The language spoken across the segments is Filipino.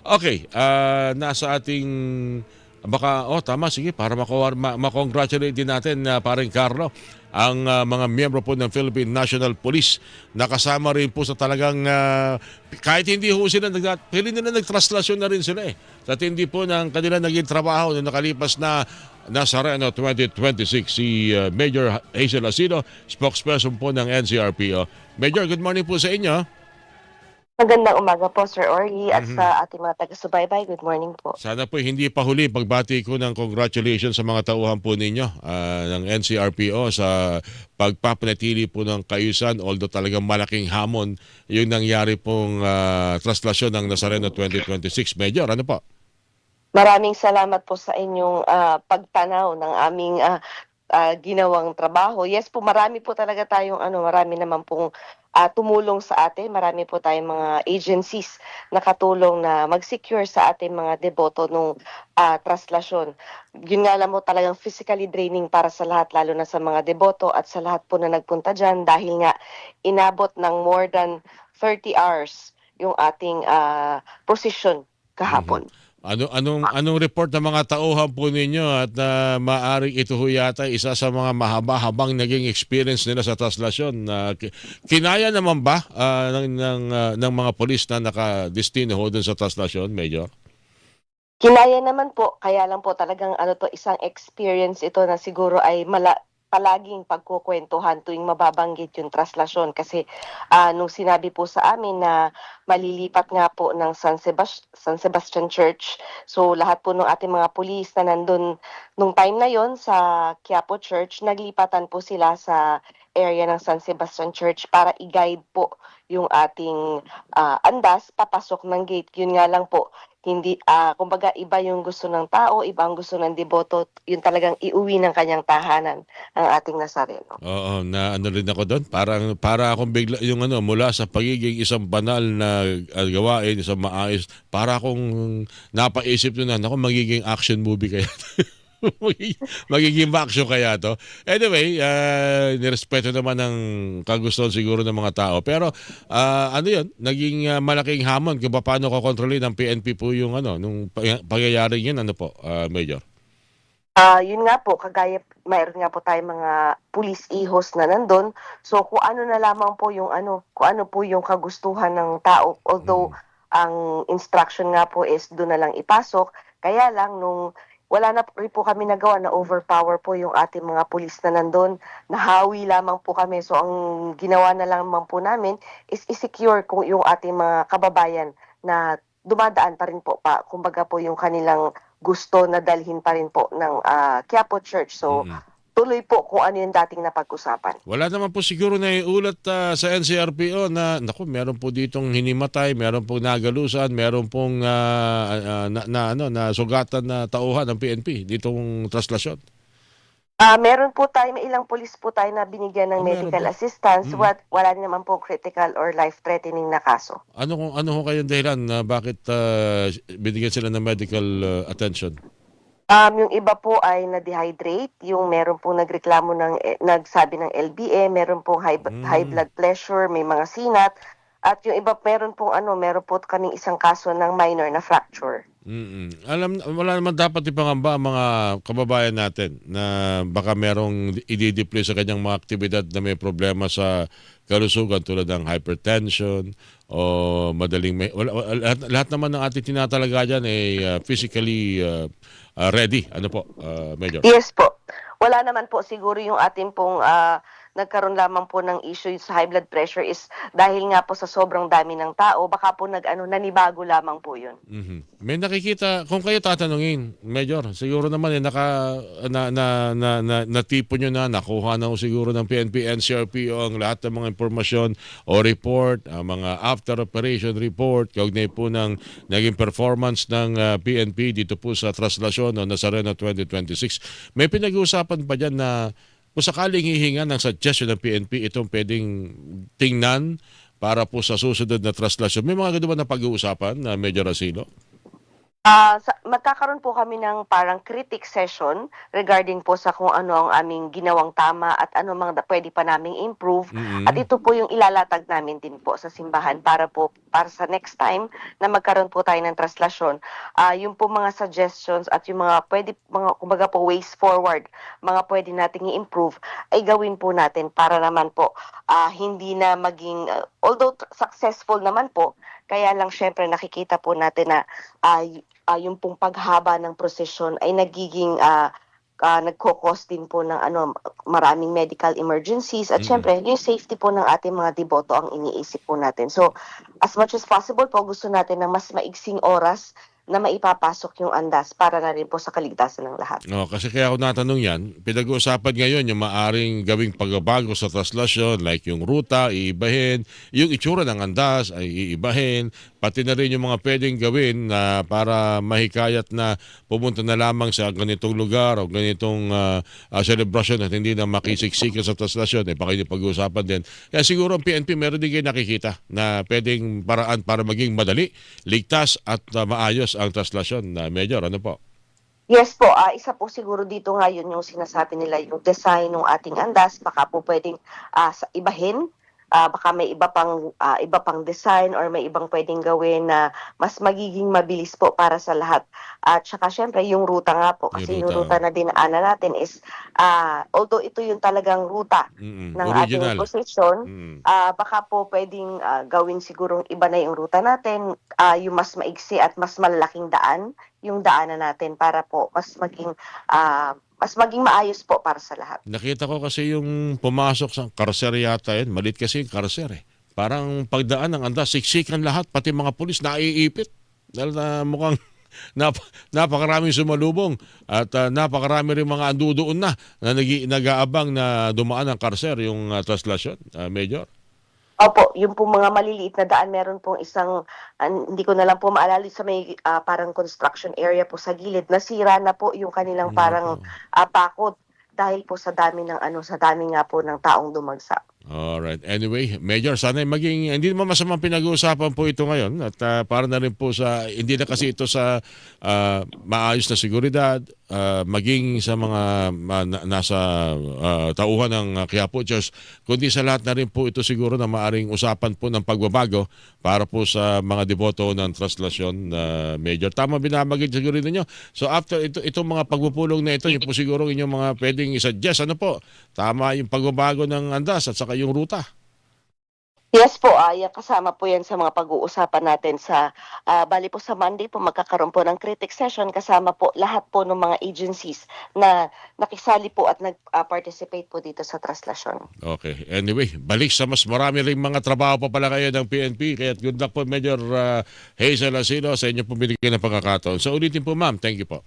Okay, nasa ating baka tama sige para ma-congratulate din natin na paring Carlo ang mga miyembro po ng Philippine National Police nakasama rin po sa talagang kahit hindi ho sila pili nila nagtraslasyon na rin sila sa tindi po ng kanila naging trabaho na nakalipas na Nazareno 2026 si Major Hazel Asido, spokesperson po ng NCRPO. Major, good morning po sa inyo. Magandang umaga po, Sir Orly, at Mhm. sa ating mga taga-subaybay. Good morning po. Sana po hindi pa huli pagbati ko ng congratulations sa mga tauhan po ninyo ng NCRPO sa pagpapanatili po ng kaayusan, although talagang malaking hamon yung nangyari pong traslasyon ng Nazareno 2026. Major, ano po? Maraming salamat po sa inyong pagtanaw ng aming ginawang trabaho. Yes po, marami po talaga tayong marami naman pong tumulong sa atin. Marami po tayong mga agencies na katulong na mag-secure sa ating mga deboto nung traslasyon. Yun nga lang mo talagang physically draining para sa lahat, lalo na sa mga deboto at sa lahat po na nagpunta dyan dahil nga inabot ng more than 30 hours yung ating procession Mhm. kahapon. Anong report ng mga tauhan po ninyo at maaring ito ho yata isa sa mga mahaba-habang naging experience nila sa traslasyon na kinaya naman ba ng mga polis na nakadestino ho dun sa traslasyon, Major? Kinaya naman po, kaya lang po talagang isang experience ito na siguro ay palaging pagkukwentuhan tuwing mababanggit yung traslasyon kasi nung sinabi po sa amin na malilipat nga po ng San Sebastian Church, so lahat po ng ating mga pulis na nandun nung time na yon sa Quiapo Church, naglipatan po sila sa area ng San Sebastian Church para i-guide po yung ating andas papasok ng gate. Yun nga lang po, hindi kumbaga iba yung gusto ng tao, iba ang gusto ng deboto, yun talagang iuwi ng kanyang tahanan ang ating Nazareno. Oo, na ano rin ako doon. Para akong bigla yung mula sa pagiging isang banal na gawain, isang maayos, para akong napaisip doon na ako magiging action movie kaya. Magiging action kaya to. Anyway, nirespeto naman ng kagustuhan siguro ng mga tao. Pero ano yun, naging malaking hamon kung paano ko kontrolin ng PNP po yung nung pangyayaring yun, ano po, Major? Yun nga po, kagaya mayroon nga po tayong mga pulis ihos na nandun. So kung ano na lamang po yung kung ano po yung kagustuhan ng tao. Although Mm. ang instruction nga po is doon na lang ipasok. Kaya lang nung wala na rin po kami nagawa na overpower po yung ating mga pulis na nandun. Nahawi lamang po kami. So ang ginawa na lamang po namin is i-secure kung yung ating mga kababayan na dumadaan pa rin po kumbaga po yung kanilang gusto na dalhin pa rin po ng Quiapo Church. So, Mm. tuloy po kung ano yung dating napag-usapan. Wala naman po siguro na iulat sa NCRPO na naku, meron po ditong hinimatay, meron pong nagalusan, meron pong na sugatan na tauhan ng PNP ditong traslasyon. Meron po tayo, may ilang pulis po tayo na binigyan ng Meron medical po. assistance. Mm. Wala naman po critical or life-threatening na kaso. Ano ho kayong dahilan na bakit binigyan sila ng medical attention? Yung iba po ay na-dehydrate, yung meron pong nagreklamo nagsabi ng LBM, meron pong high Mm. blood pressure, may mga sinat, at yung iba meron po kaming isang kaso ng minor na fracture. Wala naman dapat ipangamba ang mga kababayan natin na baka merong i-deploy sa kanyang mga aktibidad na may problema sa kalusugan tulad ng hypertension o madaling lahat naman ng ating tinatalaga dyan ay physically ready. Ano po, Major? Yes po. Wala naman po siguro yung ating pong nagkaroon lamang po ng issue sa high blood pressure is dahil nga po sa sobrang dami ng tao, baka po nanibago lamang po yun. Mhm. May nakikita kung kayo tatanungin, Major, siguro naman natipo nyo na, nakuha na ho siguro ng PNP, NCRPO ang lahat ng mga impormasyon o report, ang mga after operation report, kaugnay po ng naging performance ng PNP dito po sa traslasyon o Nazareno 2026. May pinag-uusapan pa dyan na kung sakaling hihinga ng suggestion ng PNP, itong pwedeng tingnan para po sa susunod na traslasyon. May mga ganun ba na pag-uusapan na Major Asilo? Magkakaroon po kami ng parang critic session regarding po sa kung ano ang aming ginawang tama at ano mga pwede pa naming improve. At Mm. ito po yung ilalatag namin din po sa simbahan para sa next time na magkaroon po tayo ng translasyon. Yung po mga suggestions at yung mga kumbaga po ways forward, mga pwede nating i-improve ay gawin po natin para naman po hindi na maging although successful naman po, kaya lang syempre nakikita po natin na yung pong paghaba ng prosesyon ay nagko-cause din po ng maraming medical emergencies at Mm. syempre yung safety po ng ating mga deboto ang iniisip po natin. So as much as possible po gusto natin ng mas maigsing oras na maipapasok yung andas para na rin po sa kaligtasan ng lahat. Kasi kaya ako natanong yan, pinag-uusapan ngayon yung maaring gawing pagbabago sa translasyon like yung ruta, iibahin, yung itsura ng andas ay iibahin, pati na rin yung mga pwedeng gawin na para mahikayat na pumunta na lamang sa ganitong lugar o ganitong celebration at hindi na makisiksikan sa translasyon, baka yung pag-uusapan din. Kaya siguro ang PNP meron din kayo nakikita na pwedeng paraan para maging madali, ligtas at maayos ang translasyon na Major. Ano po? Yes po, isa po siguro dito ngayon yung sinasabi nila yung design ng ating andas, baka po pwedeng ibahin, baka may iba pang design or may ibang pwedeng gawin na mas magiging mabilis po para sa lahat. At saka syempre yung ruta nga po, kasi yung ruta na dinaanan natin is, although ito yung talagang ruta ng ating Original. posisyon, Mm. baka po pwedeng gawin sigurong iba na yung ruta natin, yung mas maigsi at mas malalaking daan, yung daanan natin para po mas maging maayos po para sa lahat. Nakita ko kasi yung pumasok sa karser yata yun. Malit kasi yung karser eh. Parang pagdaan ng andas, siksikan lahat, pati mga pulis naiipit. Dahil na mukhang napakaraming sumalubong at napakarami rin mga andudoon na nag-aabang na dumaan ng karser yung translasyon, Major. Opo, yung po mga maliliit na daan, meron pong isang, hindi ko na lang po maalala, sa may parang construction area po sa gilid, nasira na po yung kanilang parang pakod dahil po sa dami nga po ng taong dumagsa. Alright. Anyway, Major, sana maging, hindi naman masamang pinag-uusapan po ito ngayon at para na rin po sa, hindi na kasi ito sa maayos na seguridad, maging sa mga nasa tauhan ng Quiapo Church, kundi sa lahat na rin po ito siguro na maaring usapan po ng pagbabago para po sa mga deboto ng translasyon na Major. Tama binabagit siguro ninyo. So after itong mga pagpupulong na ito, yung po siguro inyong mga pwedeng i-suggest, ano po, tama yung pagbabago ng andas at saka yung ruta. Yes po, kasama po yan sa mga pag-uusapan natin bali po sa Monday po magkakaroon po ng critic session kasama po lahat po ng mga agencies na nakisali po at nag-participate po dito sa translasyon. Okay. Anyway, balik sa mas marami ring mga trabaho pa pala kayo ng PNP. Kaya good luck po, Major Hazel Asilo, sa inyo po binigay ng pagkakataon. So ulitin po, ma'am. Thank you po.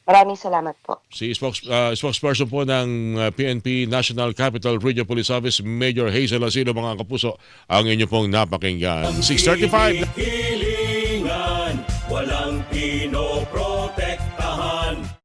Maraming salamat po. Si spokesperson po ng PNP National Capital Region Police Office, Major Hazel Asilo, mga kapuso, ang inyo pong napakinggan. 6:35. Hilingan, walang